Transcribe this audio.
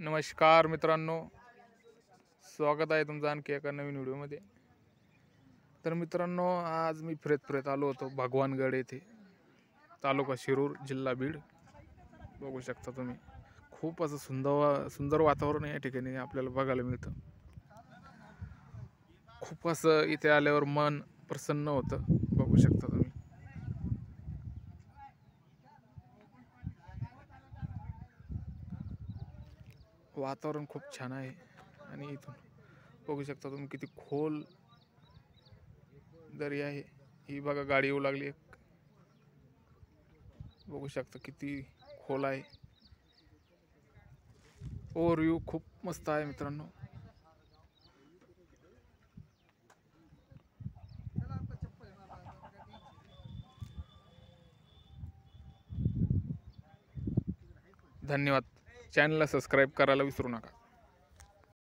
नमस्कार मित्रांनो, स्वागत आहे तुमचं आणखी एका नवीन व्हिडिओमध्ये। तर मित्रांनो, आज मी फिरत आलो होतो भगवानगड येथे, तालुका शिरूर, जिल्हा बीड। बघू शकता तुम्ही, खूप असं सुंदर वातावरण या ठिकाणी आपल्याला बघायला मिळतं। खूप असं इथे आल्यावर मन प्रसन्न होतं, बघू शकता तुम्ही। वातावरण खूप छान आहे आणि इथून बघू शकता तुम्ही किती खोल दरी आहे। ही बघा गाडी येऊ लागली, बघू शकता किती खोल आहे। ओव्हरव्ह्यू खूप मस्त आहे मित्रांनो। धन्यवाद। चॅनलला सबस्क्राईब करायला विसरू नका।